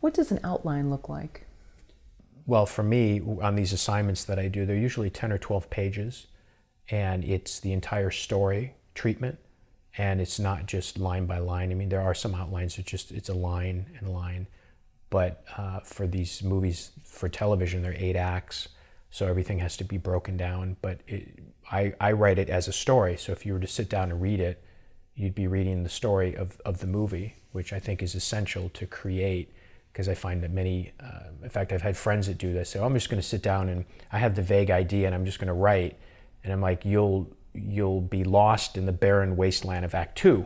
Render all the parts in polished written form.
What does an outline look like? Well, for me, on these assignments that I do, they're usually 10 or 12 pages, and it's the entire story treatment, and it's not just line by line. I mean, there are some outlines that it's a line and a line, but for these movies for television, they're 8 acts, so everything has to be broken down. But I write it as a story, so if you were to sit down and read it, you'd be reading the story of the movie, which I think is essential to create, because I find that many, in fact, I've had friends that do this. So I'm just going to sit down and I have the vague idea and I'm just going to write. And I'm like, you'll be lost in the barren wasteland of Act 2.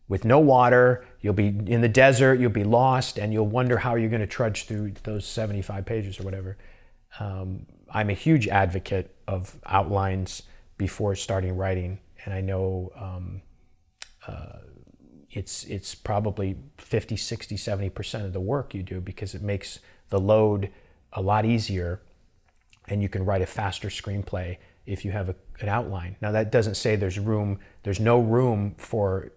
With no water, you'll be in the desert, you'll be lost, and you'll wonder how you're going to trudge through those 75 pages or whatever. I'm a huge advocate of outlines before starting writing. And I know it's probably 50, 60, 70% of the work you do, because it makes the load a lot easier and you can write a faster screenplay if you have an outline. Now that doesn't say there's no room for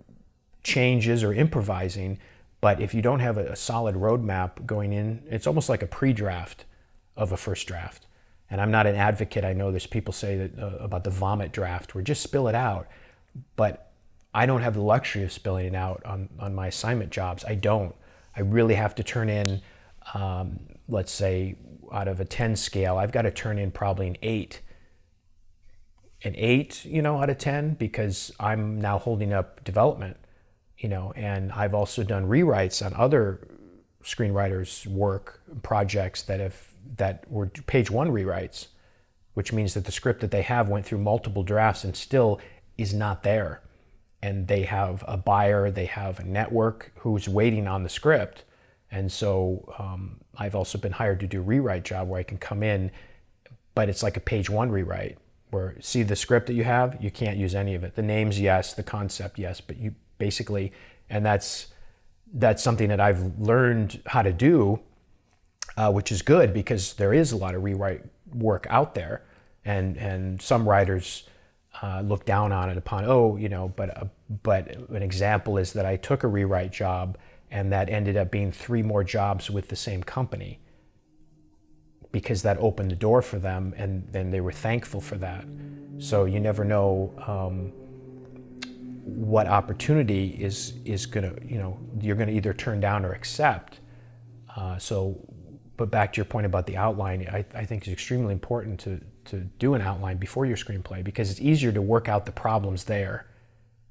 changes or improvising, but if you don't have a solid roadmap going in, it's almost like a pre-draft of a first draft. And I'm not an advocate. I know there's people say that about the vomit draft, where just spill it out. But I don't have the luxury of spilling it out on my assignment jobs. I don't. I really have to turn in, let's say, out of a 10 scale, I've got to turn in probably an 8. An 8, out of 10, because I'm now holding up development, and I've also done rewrites on other screenwriters' work projects that were page 1 rewrites, which means that the script that they have went through multiple drafts and still is not there. And they have a buyer, they have a network who's waiting on the script. And so I've also been hired to do a rewrite job where I can come in, but it's like a page 1 rewrite, where see the script that you have, you can't use any of it. The names, yes, the concept, yes, but you basically, and that's something that I've learned how to do, which is good, because there is a lot of rewrite work out there, and some writers look down on it but an example is that I took a rewrite job and that ended up being 3 more jobs with the same company, because that opened the door for them, and then they were thankful for that. So you never know what opportunity is gonna, you're gonna either turn down or accept. But back to your point about the outline, I think it's extremely important to do an outline before your screenplay, because it's easier to work out the problems there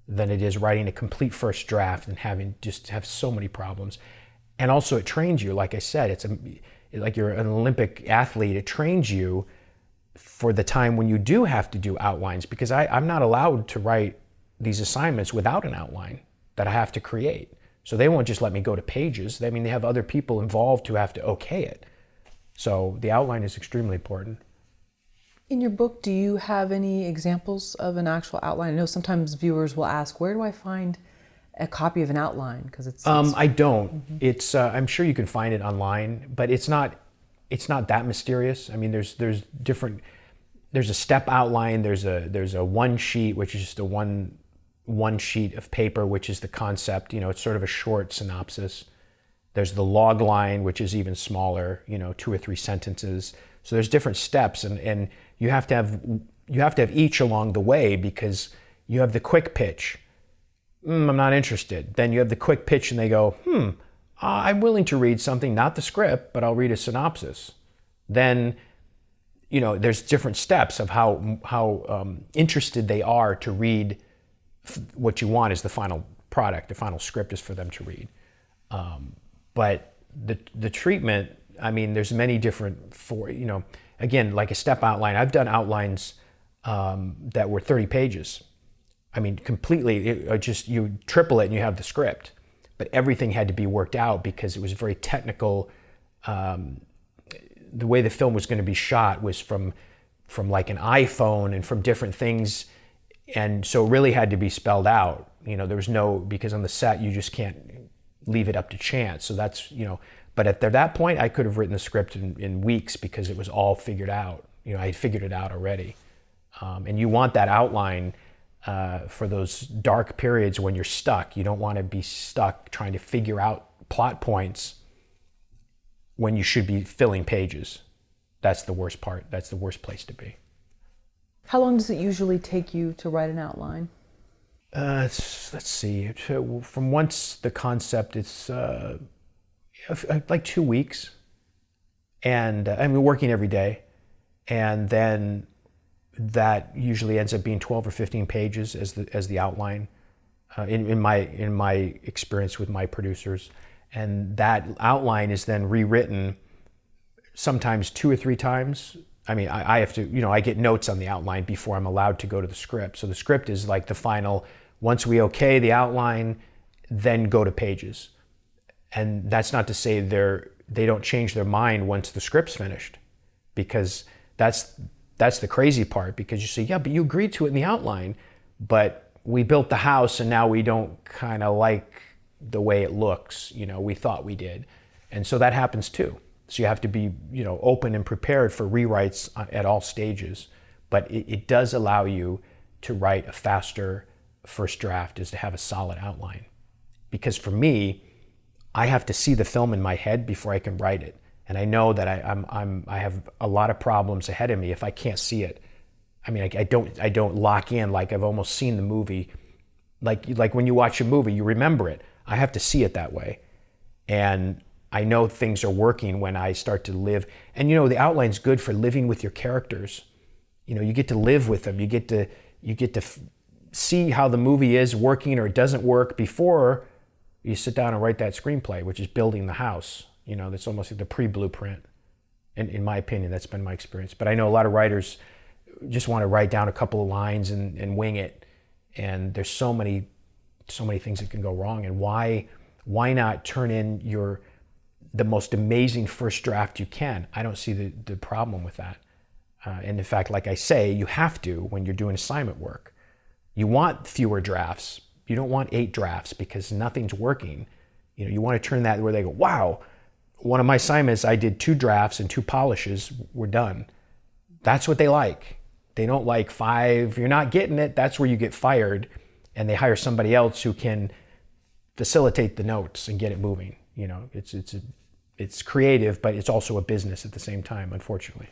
than it is writing a complete first draft and have so many problems. And also it trains you, like I said, it's like you're an Olympic athlete, it trains you for the time when you do have to do outlines, because I'm not allowed to write these assignments without an outline that I have to create. So they won't just let me go to pages. They have other people involved who have to okay it. So the outline is extremely important. In your book, do you have any examples of an actual outline? I know sometimes viewers will ask, where do I find a copy of an outline? Because I don't. It's I'm sure you can find it online, but it's not that mysterious. There's a step outline. There's a one sheet, which is just a one sheet of paper, which is the concept. It's sort of a short synopsis. There's the log line, which is even smaller. 2 or 3 sentences. So there's different steps, and you have to have each along the way, because you have the quick pitch. I'm not interested. Then you have the quick pitch, and they go, I'm willing to read something, not the script, but I'll read a synopsis. Then, there's different steps of how interested they are to read. What you want is the final product. The final script is for them to read. But the treatment, there's many different again, like a step outline. I've done outlines that were 30 pages. Completely, you triple it and you have the script. But everything had to be worked out, because it was very technical. The way the film was going to be shot was from like an iPhone and from different things. And so it really had to be spelled out. There was because on the set, you just can't leave it up to chance. So that's, but at that point, I could have written the script in weeks, because it was all figured out. I had figured it out already. And you want that outline for those dark periods when you're stuck. You don't want to be stuck trying to figure out plot points when you should be filling pages. That's the worst part. That's the worst place to be. How long does it usually take you to write an outline? Let's see. From once the concept, it's like 2 weeks, and I'm working every day, and then that usually ends up being 12 or 15 pages as the outline. In my experience with my producers, and that outline is then rewritten sometimes 2 or 3 times. I mean, I have to, I get notes on the outline before I'm allowed to go to the script. So the script is like the final, once we okay the outline, then go to pages. And that's not to say they don't change their mind once the script's finished, because that's the crazy part, because you say, yeah, but you agreed to it in the outline, but we built the house and now we don't kind of like the way it looks, we thought we did. And so that happens too. So you have to be, open and prepared for rewrites at all stages. But it does allow you to write a faster first draft, is to have a solid outline. Because for me, I have to see the film in my head before I can write it. And I know that I have a lot of problems ahead of me if I can't see it. I mean, I don't lock in like I've almost seen the movie. Like when you watch a movie, you remember it. I have to see it that way. And I know things are working when I start to live. And the outline's good for living with your characters. You get to live with them. You get to see how the movie is working or it doesn't work before you sit down and write that screenplay, which is building the house. That's almost like the pre-blueprint. And in my opinion, that's been my experience. But I know a lot of writers just want to write down a couple of lines and wing it. And there's so many things that can go wrong. And why not turn in the most amazing first draft you can? I don't see the problem with that. And in fact, like I say, you have to when you're doing assignment work. You want fewer drafts. You don't want 8 drafts because nothing's working. You want to turn that where they go, wow, one of my assignments, I did 2 drafts and 2 polishes, we're done. That's what they like. They don't like 5. If you're not getting it, that's where you get fired, and they hire somebody else who can facilitate the notes and get it moving. It's creative, but it's also a business at the same time, unfortunately.